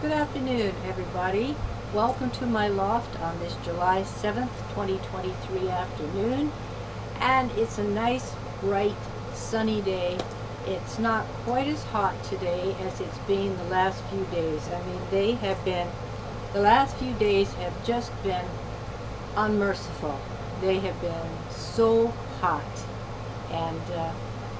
Good afternoon, everybody. Welcome to my loft on this July 7th, 2023 afternoon. And it's a nice, bright, sunny day. It's not quite as hot today as it's been the last few days. I mean, the last few days have just been unmerciful. They have been so hot. And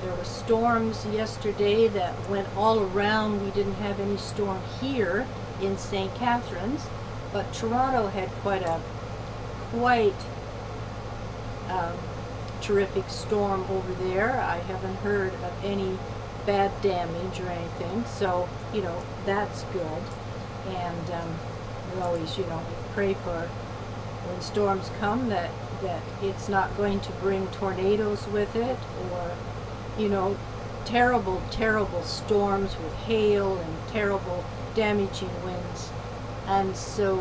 there were storms yesterday that went all around. We didn't have any storm here in St. Catharines, but Toronto had quite um, terrific storm over there. I haven't heard of any bad damage or anything, so that's good. And we always pray for when storms come that it's not going to bring tornadoes with it, or terrible storms with hail and terrible damaging winds. And so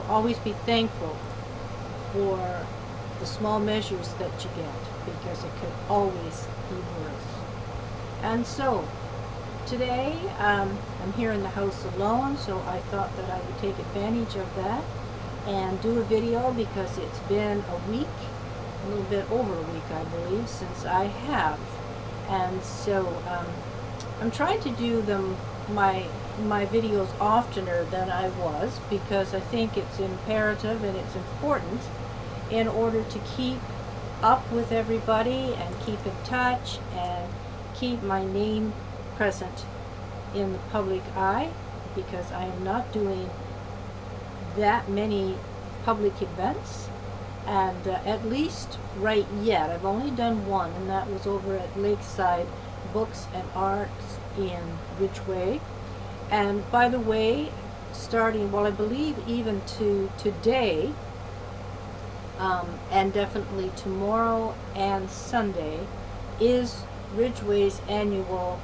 always be thankful for the small measures that you get, because it could always be worse. And so today I'm here in the house alone, so I thought that I would take advantage of that and do a video, because it's been a week, a little bit over a week, I believe, since I have. And so I'm trying to do my videos oftener than I was, because I think it's imperative and it's important in order to keep up with everybody and keep in touch and keep my name present in the public eye, because I am not doing that many public events, and at least right yet I've only done one, and that was over at Lakeside Books Art in Ridgeway. And by the way, starting, well, I believe even to today, and definitely tomorrow and Sunday, is Ridgeway's annual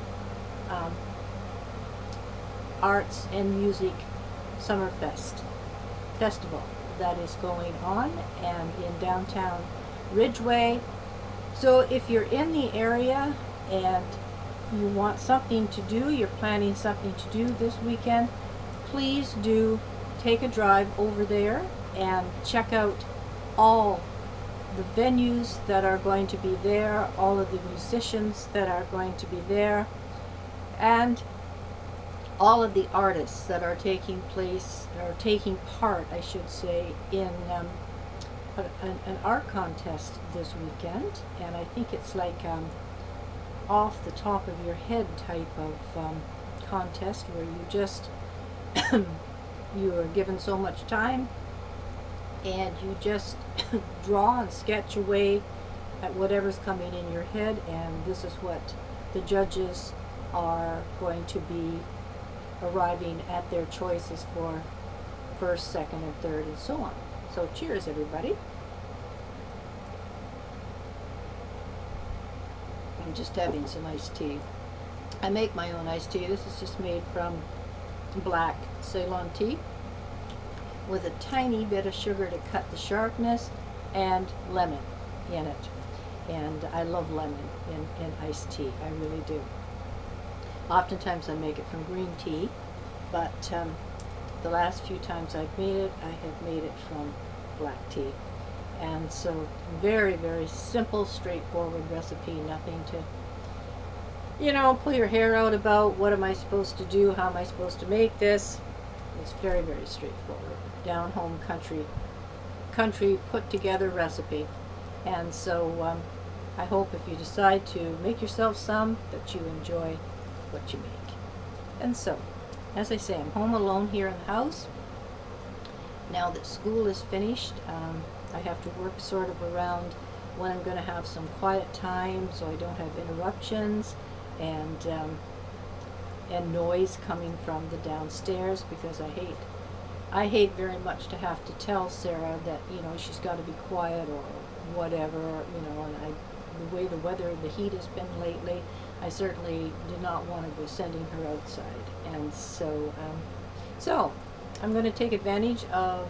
Arts and Music Summer Festival that is going on, and in downtown Ridgeway. So if you're in the area and you want something to do, you're planning something to do this weekend, please do take a drive over there and check out all the venues that are going to be there, all of the musicians that are going to be there, and all of the artists that are taking part, I should say, in an art contest this weekend. And I think it's like off the top of your head type of contest, where you just you are given so much time and you just draw and sketch away at whatever's coming in your head, and this is what the judges are going to be arriving at their choices for: first, second, and third, and so on. So cheers, everybody. I'm just having some iced tea. I make my own iced tea. This is just made from black Ceylon tea with a tiny bit of sugar to cut the sharpness, and lemon in it. And I love lemon in iced tea. I really do. Oftentimes I make it from green tea, but the last few times I've made it, I have made it from black tea. And so very, very simple, straightforward recipe. Nothing to, pull your hair out about what am I supposed to do, how am I supposed to make this. It's very, very straightforward. Down home country put together recipe. And so I hope if you decide to make yourself some, that you enjoy what you make. And so, as I say, I'm home alone here in the house. Now that school is finished, I have to work sort of around when I'm going to have some quiet time, so I don't have interruptions and noise coming from the downstairs, because I hate very much to have to tell Sarah that she's got to be quiet or whatever, and the way the heat has been lately, I certainly do not want to go sending her outside. And so I'm going to take advantage of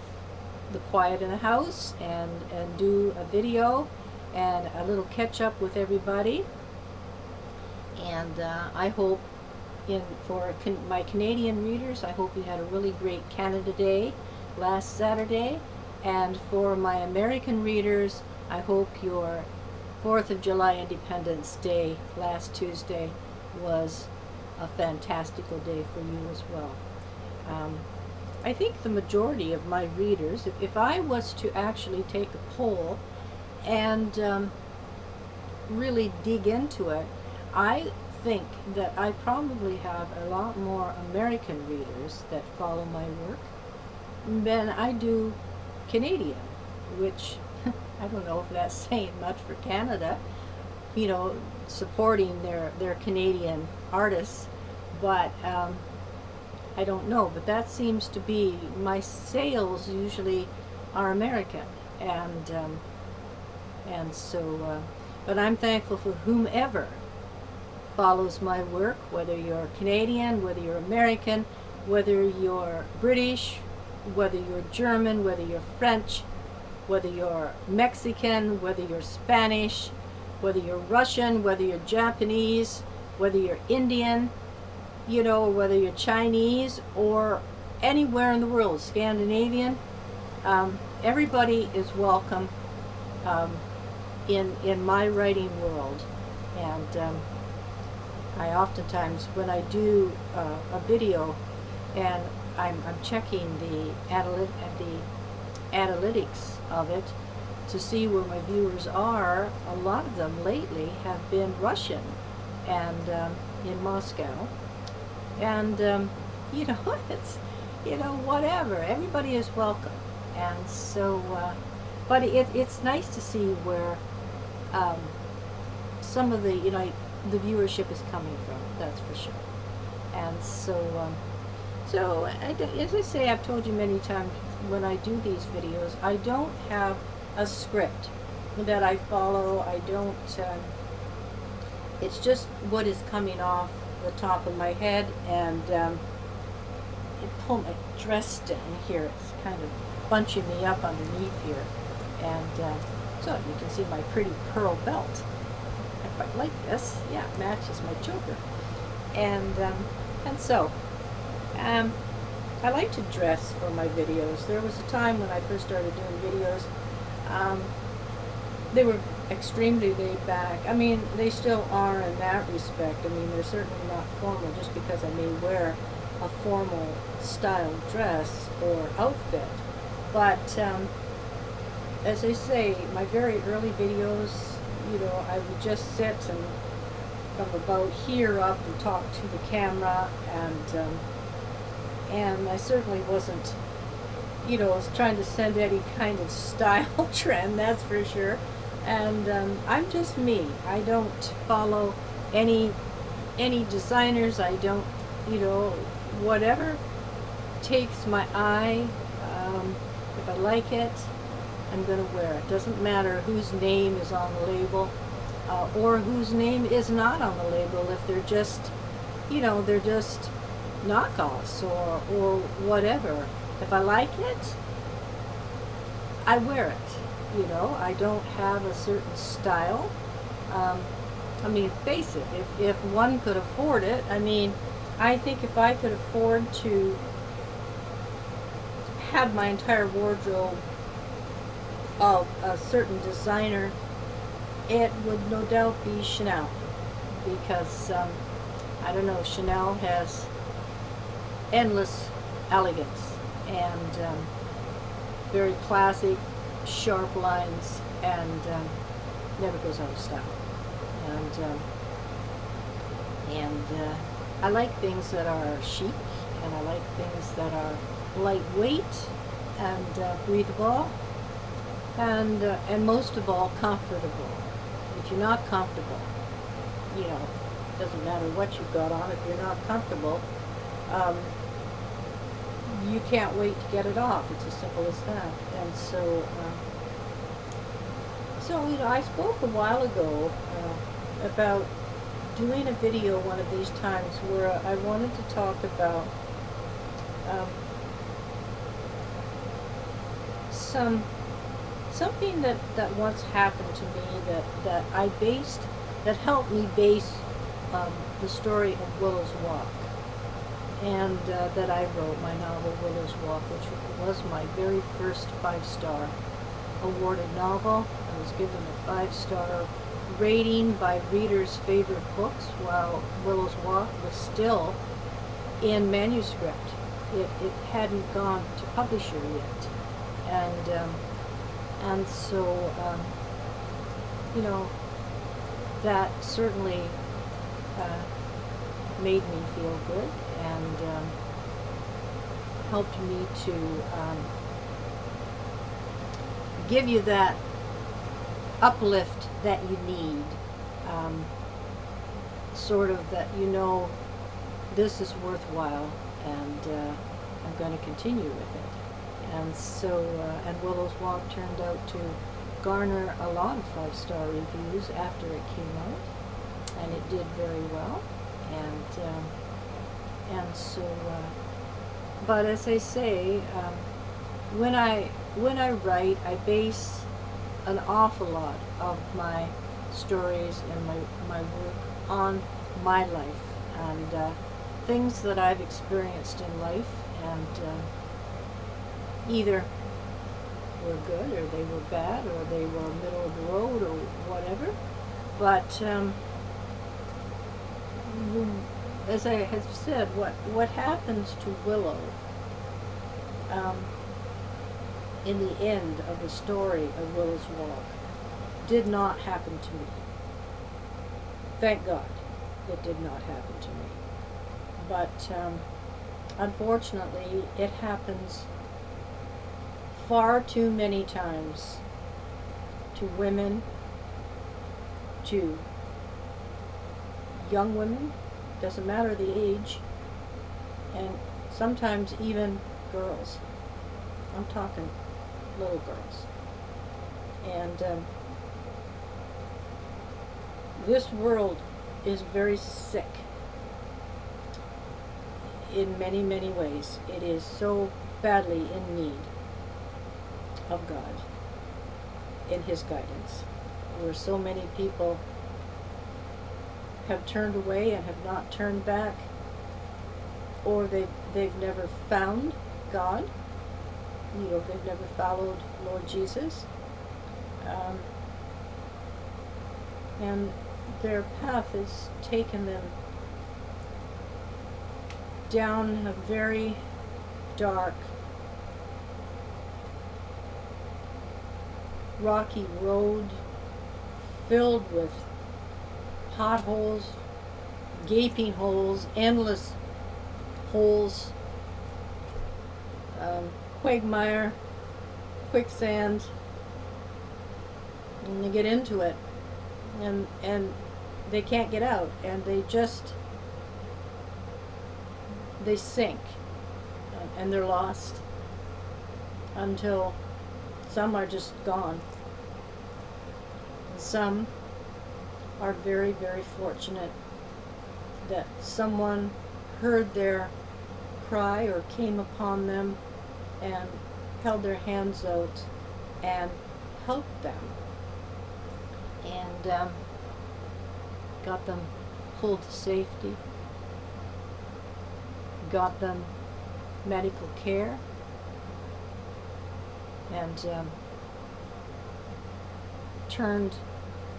the quiet in the house and do a video and a little catch up with everybody. And I hope my Canadian readers, I hope you had a really great Canada Day last Saturday. And for my American readers, I hope your 4th of July Independence Day last Tuesday was a fantastical day for you as well. I think the majority of my readers, if I was to actually take a poll and really dig into it, I think that I probably have a lot more American readers that follow my work than I do Canadian, which I don't know if that's saying much for Canada, you know, supporting their Canadian artists, but I don't know. But that seems to be, my sales usually are American, and so, but I'm thankful for whomever follows my work, whether you're Canadian, whether you're American, whether you're British, whether you're German, whether you're French, whether you're Mexican, whether you're Spanish, whether you're Russian, whether you're Japanese, whether you're Indian, you know, whether you're Chinese or anywhere in the world, Scandinavian, everybody is welcome in my writing world. And I oftentimes, when I do a video and I'm checking the analytics of it to see where my viewers are, a lot of them lately have been Russian and in Moscow. And you know, it's, you know, whatever, everybody is welcome. And so but it's nice to see where some of the, you know, the viewership is coming from, that's for sure. And so so as I say, I've told you many times, when I do these videos, I don't have a script that I follow. I don't it's just what is coming off the top of my head. And pull my dress down here, it's kind of bunching me up underneath here. And so you can see my pretty pearl belt. I quite like this. Yeah, it matches my choker. And so I like to dress for my videos. There was a time when I first started doing videos, they were extremely laid back. I mean, they still are in that respect. I mean, they're certainly not formal just because I may wear a formal style dress or outfit. But as I say, my very early videos, you know, I would just sit and from about here up and talk to the camera, and I certainly wasn't, you know, I was trying to send any kind of style trend, that's for sure. And I'm just me. I don't follow any designers. I don't, you know, whatever takes my eye. If I like it, I'm going to wear it. Doesn't matter whose name is on the label or whose name is not on the label. If they're just, you know, they're just knockoffs or whatever. If I like it, I wear it. You know, I don't have a certain style. I mean, face it, if one could afford it, I mean, I think if I could afford to have my entire wardrobe of a certain designer, it would no doubt be Chanel, because I don't know, Chanel has endless elegance and very classic, sharp lines, and never goes out of style. And I like things that are chic, and I like things that are lightweight and breathable, and most of all, comfortable. If you're not comfortable, you know, it doesn't matter what you've got on. If you're not comfortable, you can't wait to get it off. It's as simple as that. And so, you know, I spoke a while ago about doing a video one of these times where I wanted to talk about something that once happened to me that I based, that helped me base the story of Willow's Walk, and that I wrote, my novel Willow's Walk, which was my very first 5-star awarded novel. I was given a 5-star rating by Reader's Favorite Books while Willow's Walk was still in manuscript. It hadn't gone to publisher yet, and so you know, that certainly made me feel good and helped me to give you that uplift that you need, sort of that you know this is worthwhile, and I'm going to continue with it. And so, and Willow's Walk turned out to garner a lot of 5-star reviews after it came out, and it did very well. And so, but as I say, when I write, I base an awful lot of my stories and my work on my life and things that I've experienced in life, and either were good or they were bad or they were middle of the road or whatever. But as I have said, what happens to Willow in the end of the story of Willow's Walk did not happen to me. Thank God it did not happen to me. But unfortunately, it happens far too many times to women, to young women, doesn't matter the age, and sometimes even girls. I'm talking little girls. And this world is very sick in many, many ways. It is so badly in need of God, in His guidance, where so many people have turned away and have not turned back, or they've never found God. You know, they've never followed Lord Jesus, and their path has taken them down a very dark, rocky road filled with potholes, gaping holes, endless holes, quagmire, quicksand, and they get into it, and they can't get out, and they sink, and they're lost until some are just gone. Some are very, very fortunate that someone heard their cry or came upon them and held their hands out and helped them and got them pulled to safety, got them medical care, and turned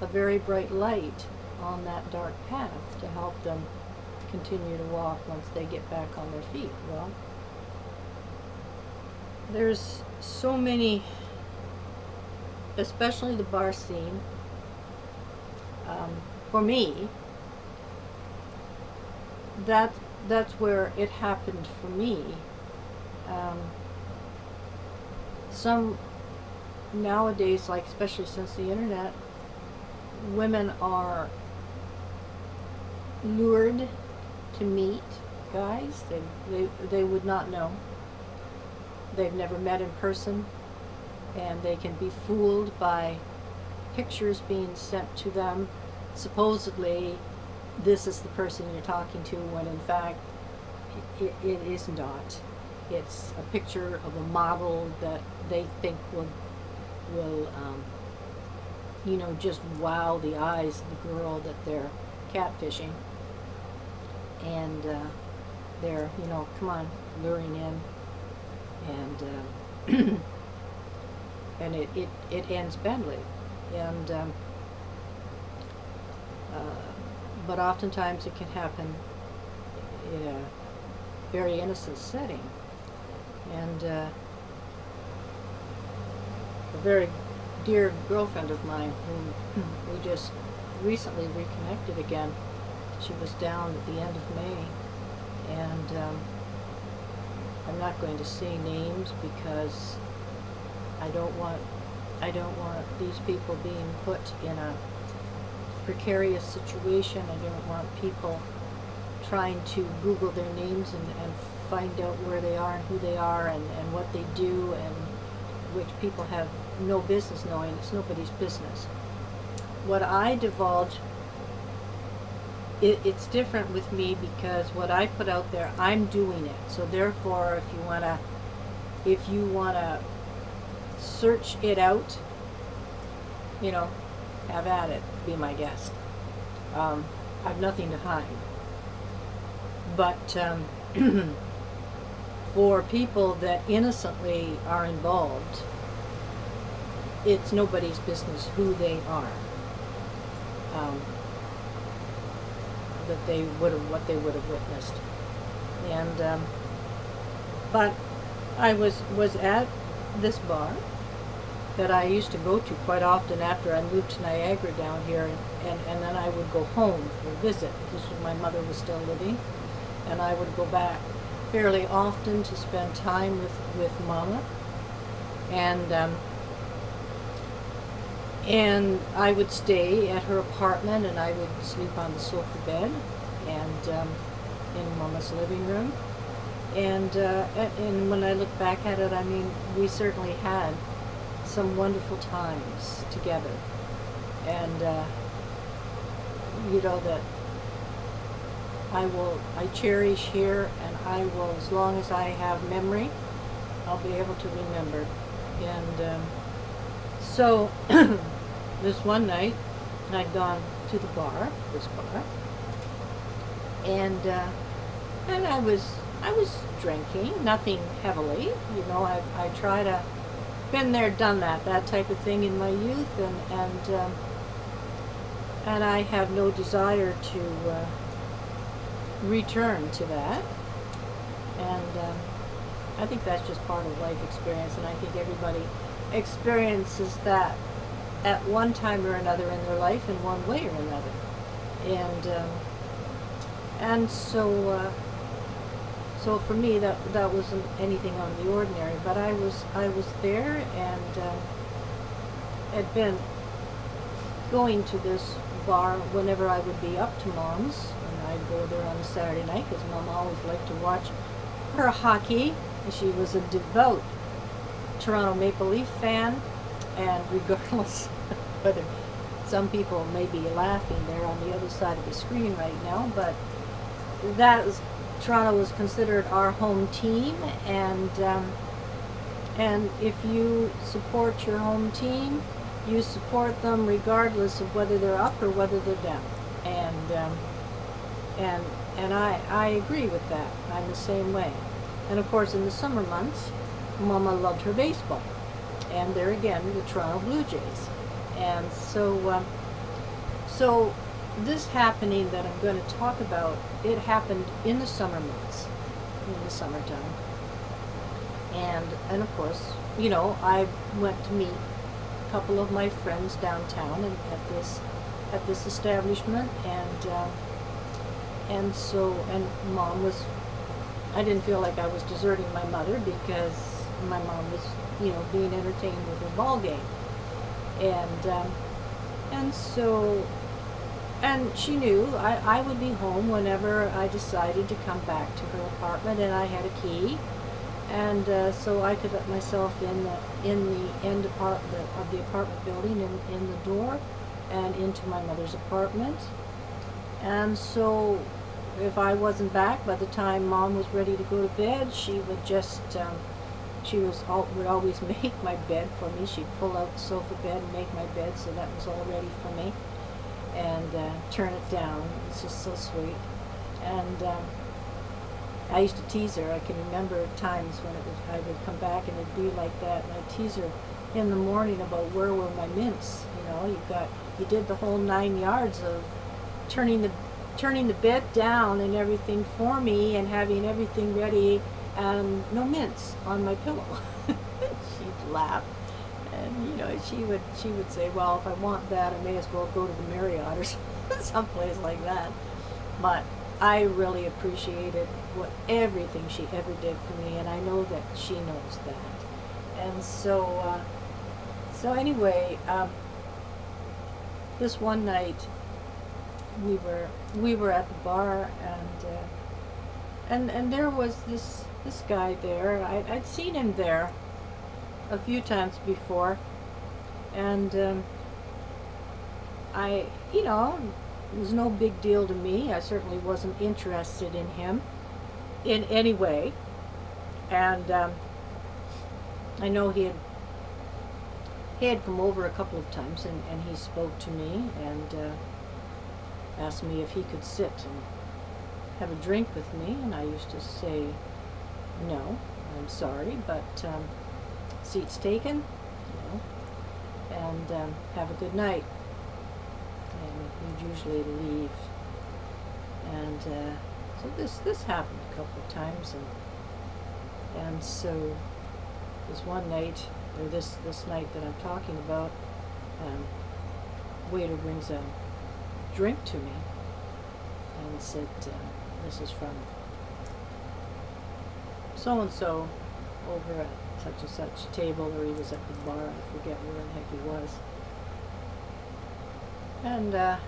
a very bright light on that dark path to help them continue to walk once they get back on their feet. Well, there's so many, especially the bar scene, for me, that's where it happened for me. Some nowadays, like especially since the internet, women are lured to meet guys they would not know. They've never met in person, and they can be fooled by pictures being sent to them. Supposedly, this is the person you're talking to, when in fact it is not. It's a picture of a model that they think will just wow the eyes of the girl that they're catfishing. and they're, come on, luring in, and and it ends badly, and but oftentimes it can happen in a very innocent setting, and a very dear girlfriend of mine whom we just recently reconnected again. She was down at the end of May, and I'm not going to say names because I don't want these people being put in a precarious situation. I don't want people trying to Google their names and find out where they are and who they are and what they do, and which people have no business knowing. It's nobody's business. What I divulge, it's different with me because what I put out there, I'm doing it. So therefore, if you wanna search it out, have at it. Be my guest. I've nothing to hide. But for people that innocently are involved, it's nobody's business who they are. That they what they would have witnessed. And but I was at this bar that I used to go to quite often after I moved to Niagara down here, and then I would go home for a visit because my mother was still living, and I would go back fairly often to spend time with Mama, and I would stay at her apartment, and I would sleep on the sofa bed and in Mama's living room, and when I look back at it, I mean, we certainly had some wonderful times together, and that I cherish here, and I will, as long as I have memory, I'll be able to remember. And so this one night I'd gone to this bar, and I was drinking, nothing heavily, I try to, been there, done that type of thing in my youth, and I have no desire to return to that, and I think that's just part of life experience, and I think everybody experiences that at one time or another in their life in one way or another, and so for me that wasn't anything out of the ordinary, but I was there, and had been going to this bar whenever I would be up to Mom's, and I'd go there on a Saturday night because Mom always liked to watch her hockey. She was a devout Toronto Maple Leaf fan, and regardless whether some people may be laughing there on the other side of the screen right now, but Toronto was considered our home team, and if you support your home team, you support them regardless of whether they're up or whether they're down, and I agree with that. I'm the same way. And of course, in the summer months, Mama loved her baseball, and there again, the Toronto Blue Jays, and so this happening that I'm going to talk about, it happened in the summer months, in the summertime. And of course, I went to meet a couple of my friends downtown and at this establishment, and Mom was, I didn't feel like I was deserting my mother because my mom was, being entertained with her ball game. And she knew I would be home whenever I decided to come back to her apartment, and I had a key, and so I could let myself in the end of the apartment building, in the door, and into my mother's apartment. And so if I wasn't back by the time Mom was ready to go to bed, she would just would always make my bed for me. She'd pull out the sofa bed and make my bed, so that was all ready for me, and turn it down. It's just so sweet. And I used to tease her. I can remember times when I would come back and it'd be like that, and I'd tease her in the morning about where were my mints. You did the whole 9 yards of turning the bed down and everything for me and having everything ready and no mints on my pillow. She'd laugh, and she would say, well, if I want that, I may as well go to the Marriott or someplace like that. But I really appreciated everything she ever did for me, and I know that she knows that. And so anyway, this one night we were at the bar, and there was this guy there. I'd seen him there a few times before, and it was no big deal to me. I certainly wasn't interested in him in any way, and I know he had come over a couple of times, and he spoke to me and asked me if he could sit and have a drink with me, and I used to say, no, I'm sorry, but seats taken, and have a good night. And we'd usually leave. And so this happened a couple of times, and so this one night, or this night that I'm talking about, waiter brings a drink to me and said, this is from so-and-so over at such and such table, or he was at the bar, I forget where the heck he was. And I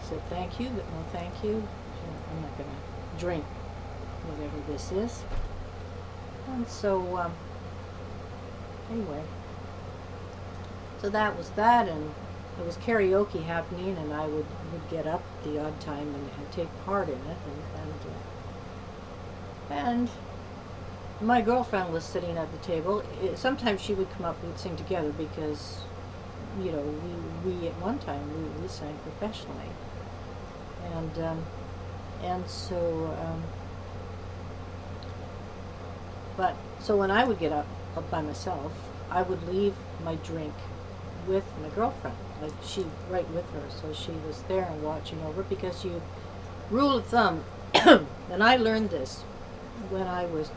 said, thank you, but no thank you. I'm not going to drink whatever this is. And so, anyway, so that was that, and there was karaoke happening, and I would get up the odd time and take part in it, and my girlfriend was sitting at the table. Sometimes she would come up, we'd sing together, because we at one time we sang professionally, and so so when I would get up by myself, I would leave my drink with my girlfriend, like she right with her, so she was there and watching over, because rule of thumb, and I learned this when I was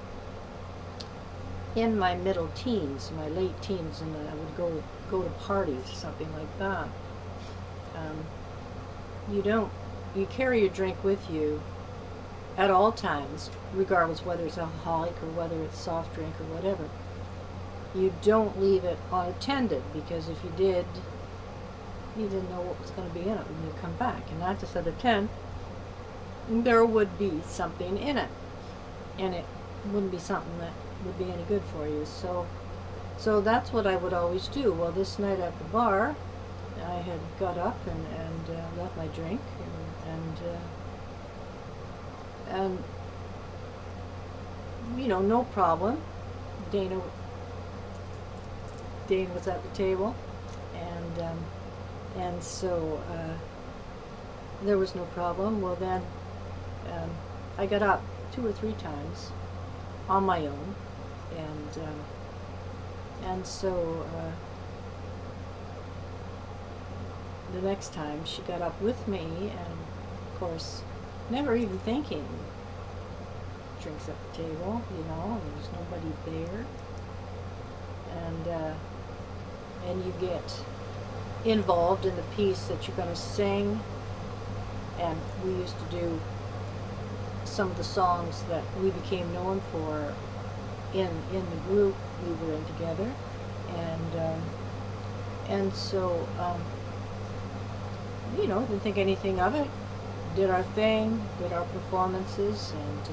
in my middle teens, my late teens, and I would go to parties, something like that. You carry your drink with you at all times, regardless whether it's alcoholic or whether it's soft drink or whatever. You don't leave it unattended, because if you did, you didn't know what was going to be in it when you come back. And 9 out of 10, there would be something in it, and it wouldn't be something that would be any good for you. So that's what I would always do. Well, this night at the bar, I had got up and left my drink, and no problem. Dana was at the table, and so there was no problem. Well, then I got up 2 or 3 times on my own, and so the next time she got up with me, and of course, never even thinking, drinks at the table, there's nobody there, and you get involved in the piece that you're going to sing. And we used to do some of the songs that we became known for in the group we were in together, and so didn't think anything of it. Did our thing, did our performances, and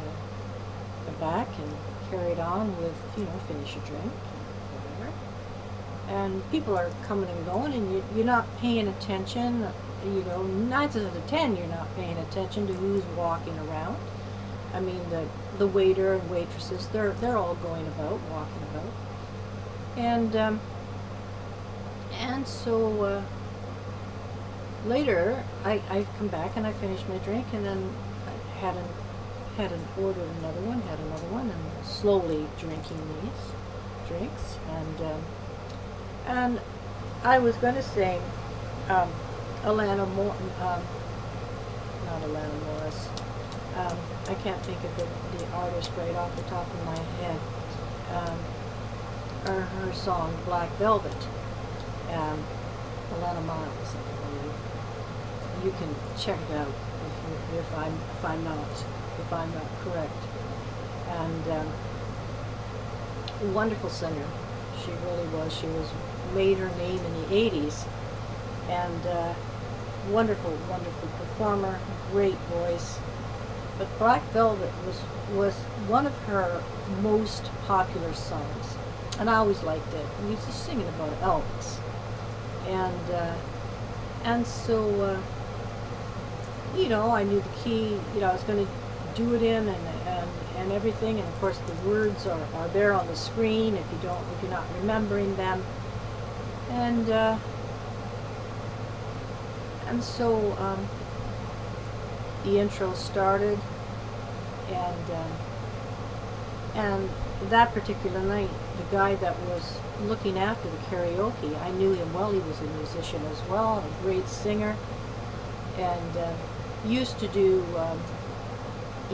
went back and carried on with finish a drink and whatever. And people are coming and going, and you're not paying attention. 9 out of 10, you're not paying attention to who's walking around. I mean, the waiter and waitresses, they're all going about, walking about. And so later, I come back and I finish my drink, and then had an ordered another one, and slowly drinking these drinks, and I was going to sing Alana Morton, not Alana Morris. I can't think of the artist right off the top of my head. Or her song Black Velvet. Alana Miles, I believe. You can check it out if I'm not correct. And wonderful singer, she really was. She made her name in the '80s, and wonderful performer, great voice. But Black Velvet was one of her most popular songs, and I always liked it. We used to sing it about Elvis, and so I knew the key. I was going to do it in and everything, and of course the words are there on the screen if you're not remembering them, and so the intro started, and that particular night, the guy that was looking after the karaoke, I knew him well. He was a musician as well, a great singer, and used to do.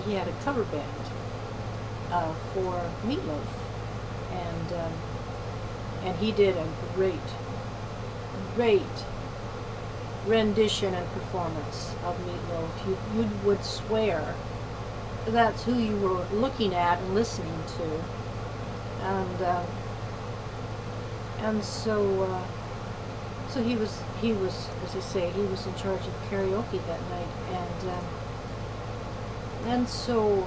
He had a cover band for Meatloaf, and he did a great rendition and performance of Meatloaf. You would swear that's who you were looking at and listening to, and so he was, as I say, he was in charge of karaoke that night, and so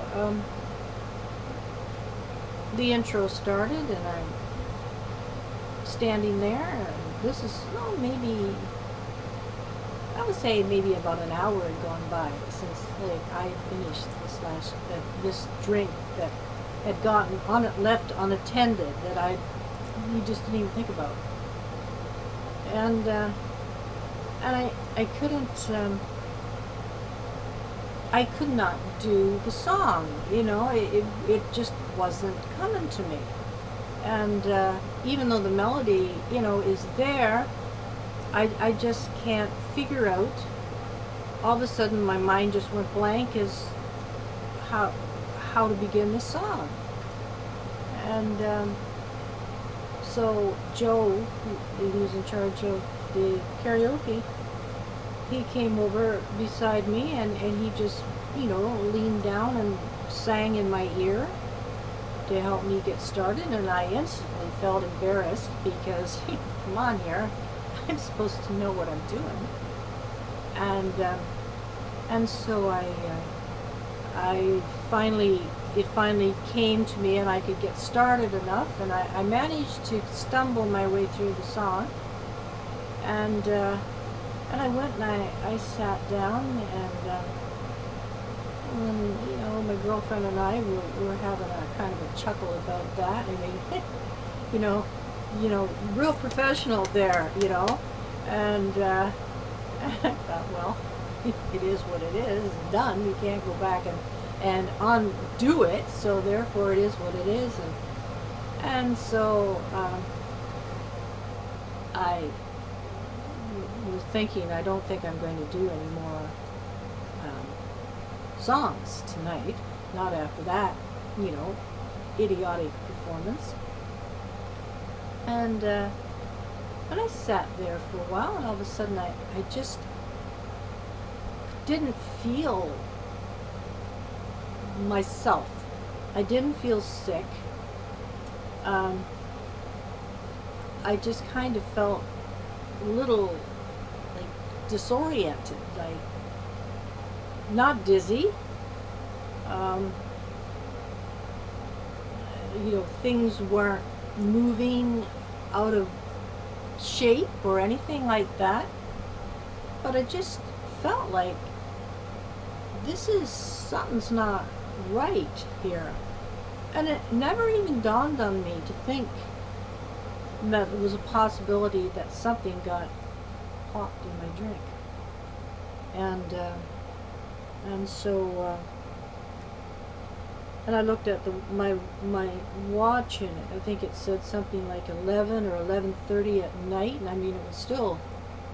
the intro started, and I'm standing there, and this is maybe, I would say maybe about an hour had gone by since I had finished this drink that had gotten left unattended, that we just didn't even think about, and I couldn't. I could not do the song. It just wasn't coming to me, and even though the melody is there, I just can't figure out. All of a sudden, my mind just went blank as how to begin the song. And so Joe, who was in charge of the karaoke, he came over beside me, and he just, leaned down and sang in my ear to help me get started, and I instantly felt embarrassed because, come on here, I'm supposed to know what I'm doing, and so it finally came to me, and I could get started enough, and I managed to stumble my way through the song, and I went and I sat down, and my girlfriend and I were having a kind of a chuckle about that. I mean, real professional there, and I thought, well, it is what it is. It's done. We can't go back and undo it. So therefore, it is what it is. And so I was thinking, I don't think I'm going to do any more songs tonight. Not after that, idiotic performance. And I sat there for a while, and all of a sudden I just didn't feel myself. I didn't feel sick. I just kind of felt a little disoriented, not dizzy. Things weren't moving out of shape or anything like that, but I just felt like something's not right here. And it never even dawned on me to think that there was a possibility that something got popped in my drink. And so And I looked at my watch, and I think it said something like 11 or 11:30 at night. And I mean, it was still,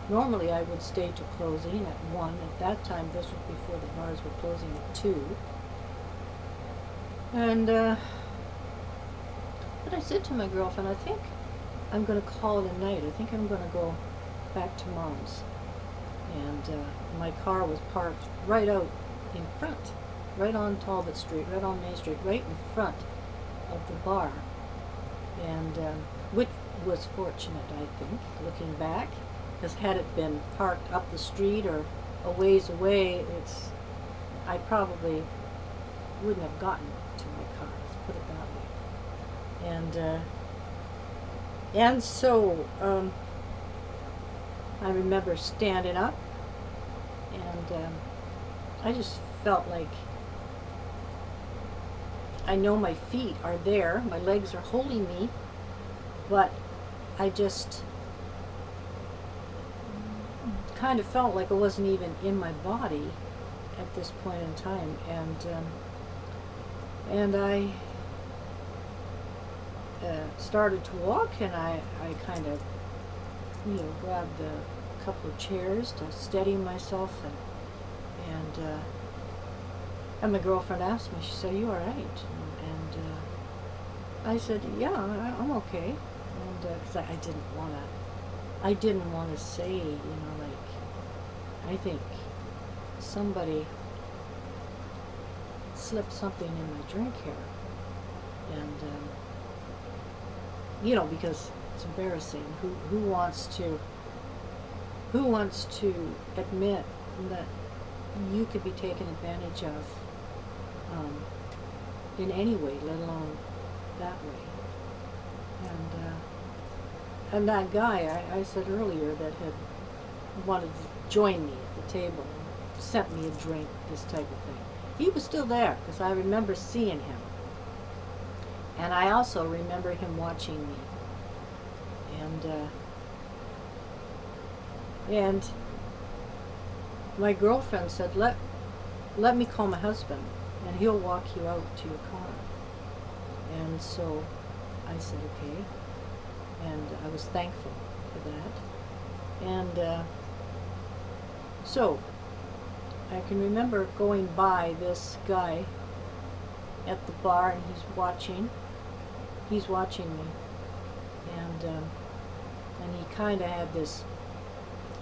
normally I would stay to closing at 1. At that time, this was before the bars were closing at 2. And but I said to my girlfriend, I think I'm going to call it a night. I think I'm going to go back to Mom's. And my car was parked right out in front, right on Talbot Street, right on Main Street, right in front of the bar. And which was fortunate, I think, looking back, because had it been parked up the street or a ways away, I probably wouldn't have gotten to my car, let's put it that way. And so I remember standing up, and I just felt like I know my feet are there, my legs are holding me, but I just kind of felt like I wasn't even in my body at this point in time. And I started to walk, and I kind of, grabbed a couple of chairs to steady myself, and my girlfriend asked me, she said, "Are you all right?" And I said, "Yeah, I'm okay." And because I didn't want to say, like, I think somebody slipped something in my drink here, and because it's embarrassing. Who wants to admit that you could be taken advantage of in any way, let alone that way? And that guy I said earlier that had wanted to join me at the table and sent me a drink, this type of thing, he was still there, because I remember seeing him. And I also remember him watching me. And my girlfriend said, let me call my husband, and he'll walk you out to your car. And so I said, okay. And I was thankful for that. And so I can remember going by this guy at the bar, and he's watching me. And he kind of had this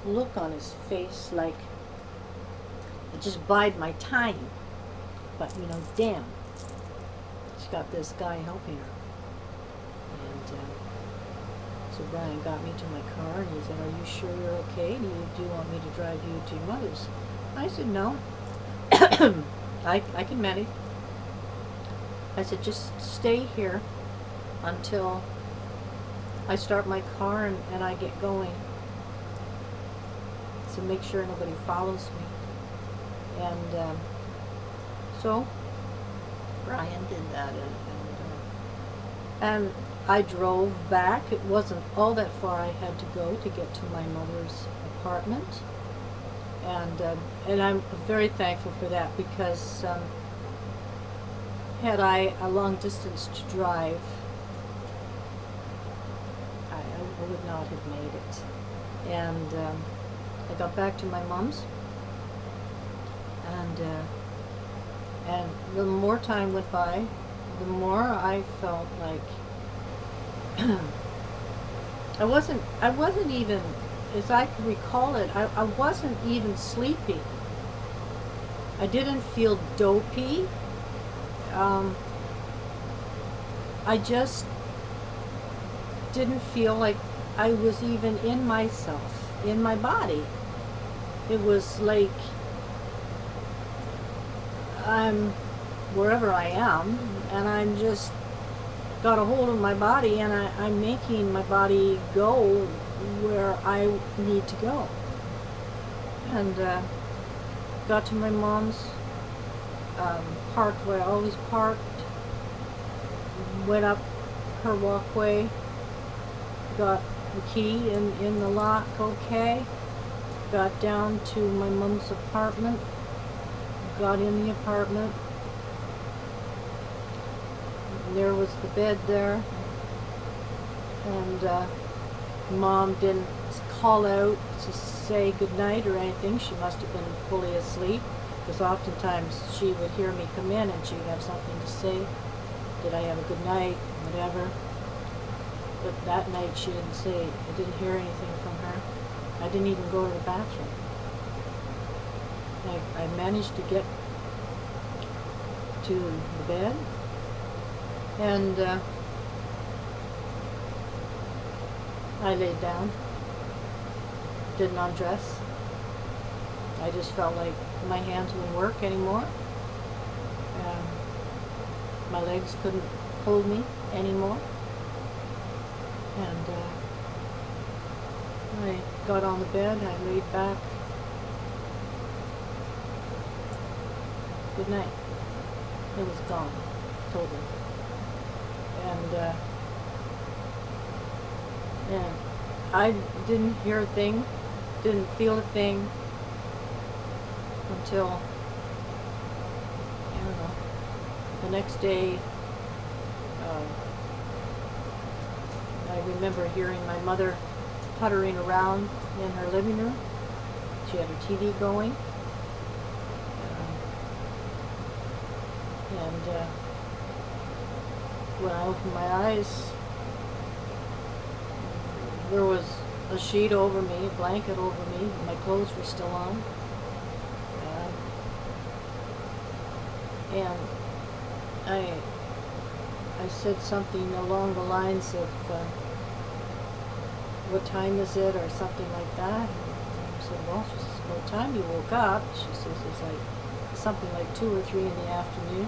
look on his face like, I just bide my time. But, damn, she's got this guy helping her. And so Brian got me to my car, and he said, "Are you sure you're okay? Do you want me to drive you to your mother's?" I said, "No, I can manage." I said, "Just stay here until I start my car and I get going. So make sure nobody follows me." And so Brian did that, and I drove back. It wasn't all that far I had to go to get to my mother's apartment, and I'm very thankful for that, because had I a long distance to drive, I would not have made it. And I got back to my mom's, and the more time went by, the more I felt like I wasn't even, as I can recall it, I wasn't even sleeping. I didn't feel dopey. I just didn't feel like I was even in myself, in my body. It was like I'm wherever I am, and I'm just got a hold of my body, and I'm making my body go where I need to go. And got to my mom's, parked where I always parked, went up her walkway, got the key in the lock, okay, got down to my mom's apartment, got in the apartment, And there was the bed there, and Mom didn't call out to say goodnight or anything. She must have been fully asleep, because oftentimes she would hear me come in and she'd have something to say. Did I have a good night? Whatever. But that night she didn't say. I didn't hear anything from her. I didn't even go to the bathroom. I managed to get to the bed, and I laid down, didn't undress. I just felt like my hands wouldn't work anymore. My legs couldn't hold me anymore. And I got on the bed, I laid back. Good night. It was gone, totally. And I didn't hear a thing, didn't feel a thing until, I don't know, the next day. I remember hearing my mother puttering around in her living room. She had her TV going. And when I opened my eyes, there was a sheet over me, a blanket over me. My clothes were still on. And I said something along the lines of, what time is it, or something like that. And I said, well, she says, what time you woke up? She says, it's like something like 2 or 3 in the afternoon.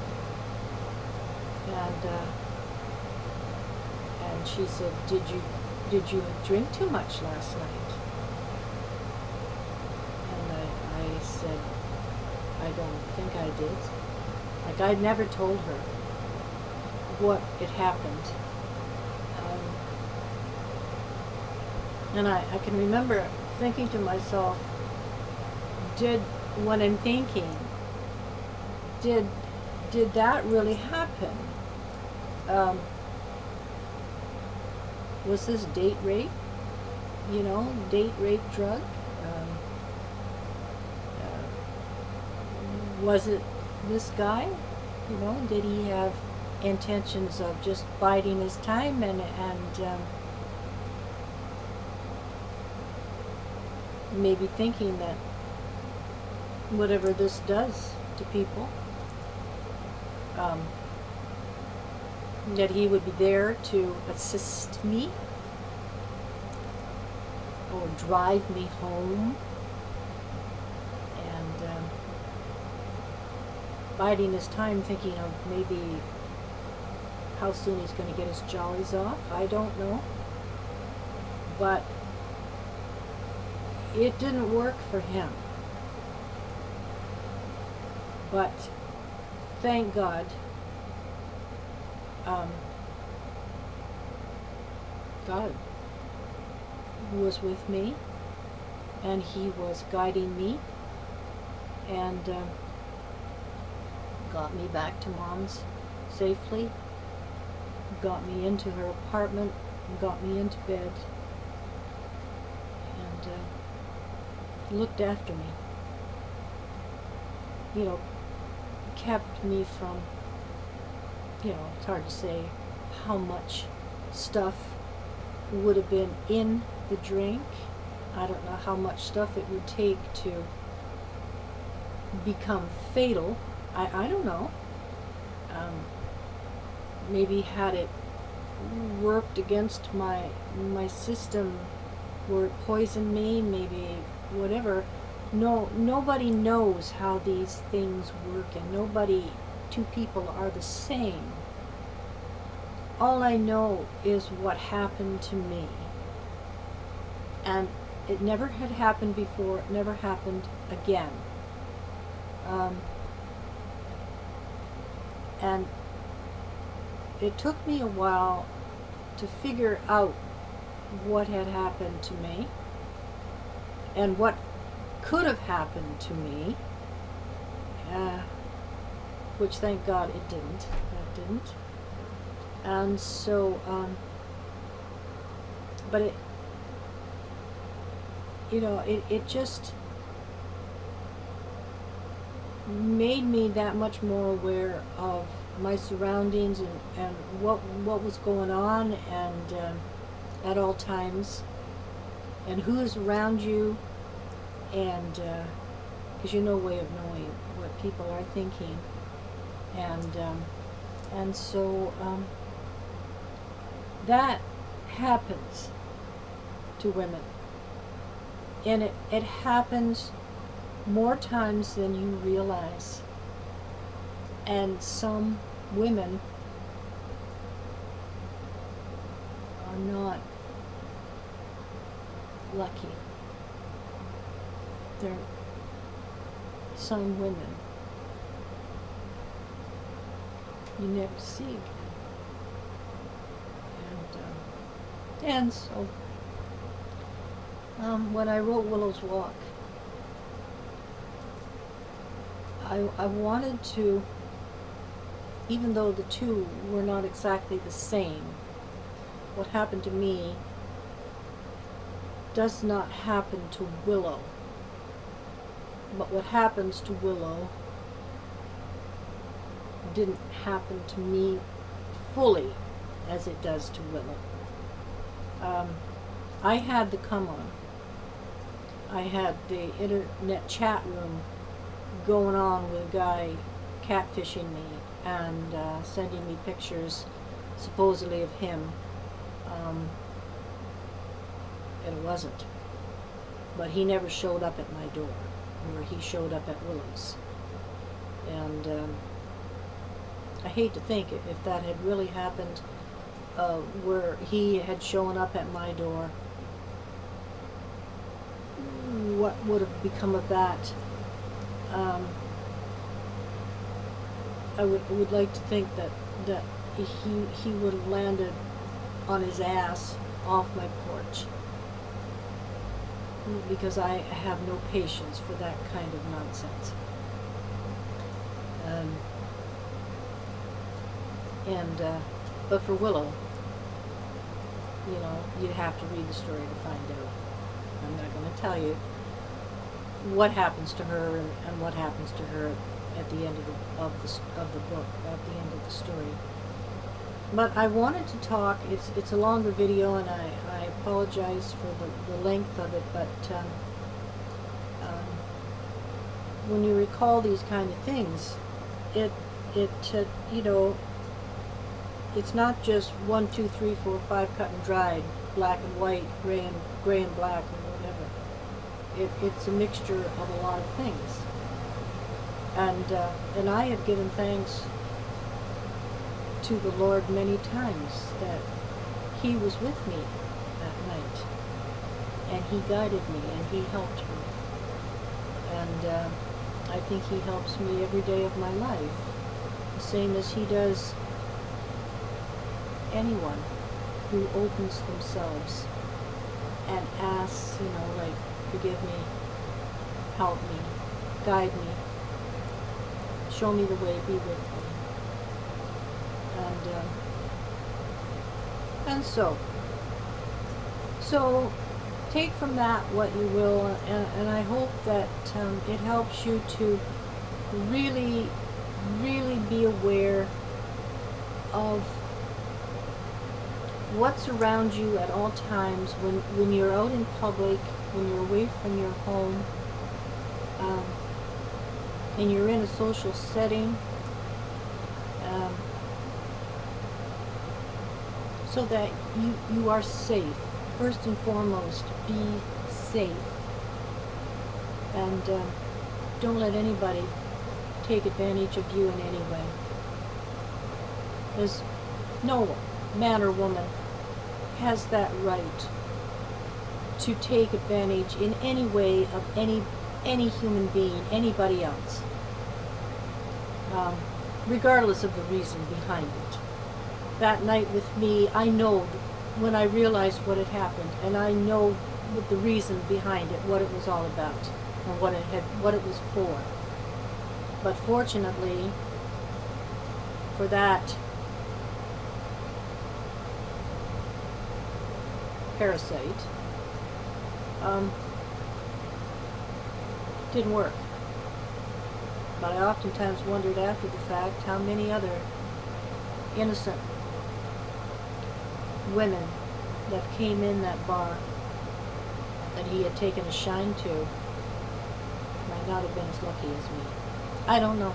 And she said, did you drink too much last night? And I said, I don't think I did. Like, I'd never told her what had happened. And I can remember thinking to myself, when I'm thinking, did that really happen? Was this date rape? You know, date rape drug? Was it this guy? You know, did he have intentions of just biding his time and maybe thinking that whatever this does to people, that he would be there to assist me or drive me home, and biding his time, thinking of maybe how soon he's going to get his jollies off. I don't know. But it didn't work for him. But thank God, God was with me, and he was guiding me, and got me back to Mom's safely, got me into her apartment, got me into bed, and looked after me. You know, kept me from, you know, it's hard to say how much stuff would have been in the drink. I don't know how much stuff it would take to become fatal. I don't know. Maybe had it worked against my system, where it poisoned me, maybe whatever. No, nobody knows how these things work, and two people are the same. All I know is what happened to me. And it never had happened before, it never happened again. And it took me a while to figure out what had happened to me and what could have happened to me, which thank God it didn't. That didn't. And so, but it, it just made me that much more aware of my surroundings and what was going on, and at all times, and who's around you, and because no way of knowing what people are thinking, and so that happens to women, and it happens more times than you realize. And some women are not lucky. There are some women you never see again. And so when I wrote Willow's Walk, I wanted to, even though the two were not exactly the same, what happened to me does not happen to Willow. But what happens to Willow didn't happen to me fully as it does to Willow. I had the come on. I had the internet chat room going on with a guy catfishing me and sending me pictures supposedly of him. It wasn't. But he never showed up at my door, where he showed up at Willow's. And I hate to think if that had really happened, where he had shown up at my door, what would have become of that? I would like to think that he would have landed on his ass off my porch, because I have no patience for that kind of nonsense. But for Willow, you'd have to read the story to find out. I'm not going to tell you what happens to her and what happens to her at the end of the book, at the end of the story. But I wanted to talk. It's a longer video, and I apologize for the length of it. But when you recall these kind of things, it's not just 1, 2, 3, 4, 5 cut and dried, black and white, gray and black, or whatever. It's a mixture of a lot of things. And I have given thanks to the Lord many times that He was with me that night, and He guided me, and He helped me. And I think He helps me every day of my life, the same as He does anyone who opens themselves and asks, like, forgive me, help me, guide me, show me the way, be with me. And so take from that what you will, and I hope that it helps you to really, really be aware of what's around you at all times when you're out in public, when you're away from your home, and you're in a social setting, so that you are safe. First and foremost, be safe. And don't let anybody take advantage of you in any way. There's no man or woman has that right to take advantage in any way of any human being, anybody else, regardless of the reason behind it. That night with me, I know when I realized what had happened, and I know what the reason behind it, what it was all about, and what it was for. But fortunately, for that parasite, didn't work. But I oftentimes wondered after the fact how many other innocent women that came in that bar that he had taken a shine to might not have been as lucky as me. I don't know.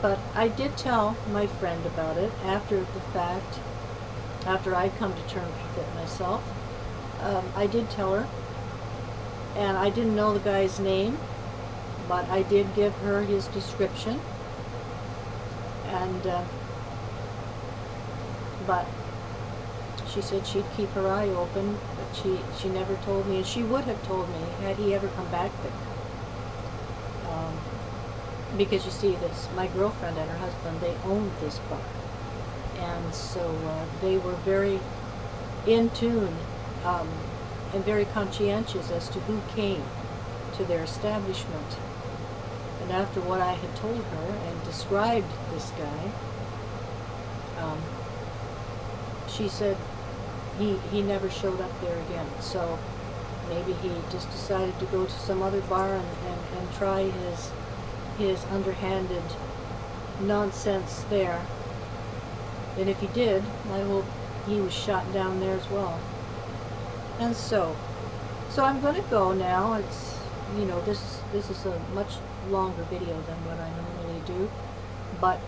But I did tell my friend about it after the fact, after I'd come to terms with it myself. I did tell her, and I didn't know the guy's name, but I did give her his description, and but she said she'd keep her eye open, but she never told me, and she would have told me had he ever come back there. Because you see, this my girlfriend and her husband, they owned this bar, and so they were very in tune and very conscientious as to who came to their establishment. And after what I had told her and described this guy, she said he never showed up there again. So maybe he just decided to go to some other bar and try his underhanded nonsense there. And if he did, I hope he was shot down there as well. And so I'm going to go now. It's, you know, this is a much longer video than what I normally do, but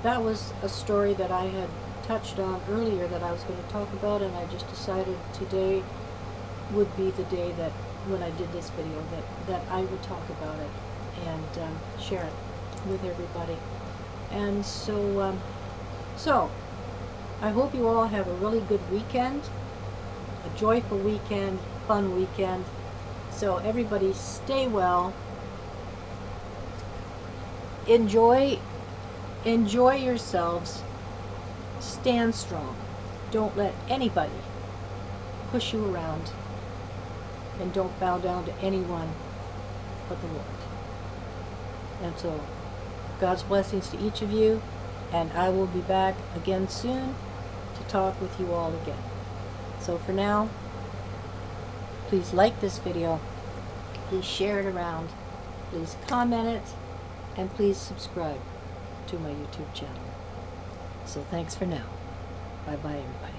that was a story that I had touched on earlier that I was going to talk about, and I just decided today would be the day that when I did this video that I would talk about it and share it with everybody. And so I hope you all have a really good weekend, a joyful weekend, fun weekend. So everybody stay well, enjoy yourselves, stand strong, don't let anybody push you around, and don't bow down to anyone but the Lord. And so God's blessings to each of you, and I will be back again soon to talk with you all again. So for now, please like this video, please share it around, please comment it, and please subscribe to my YouTube channel. So thanks for now. Bye-bye, everybody.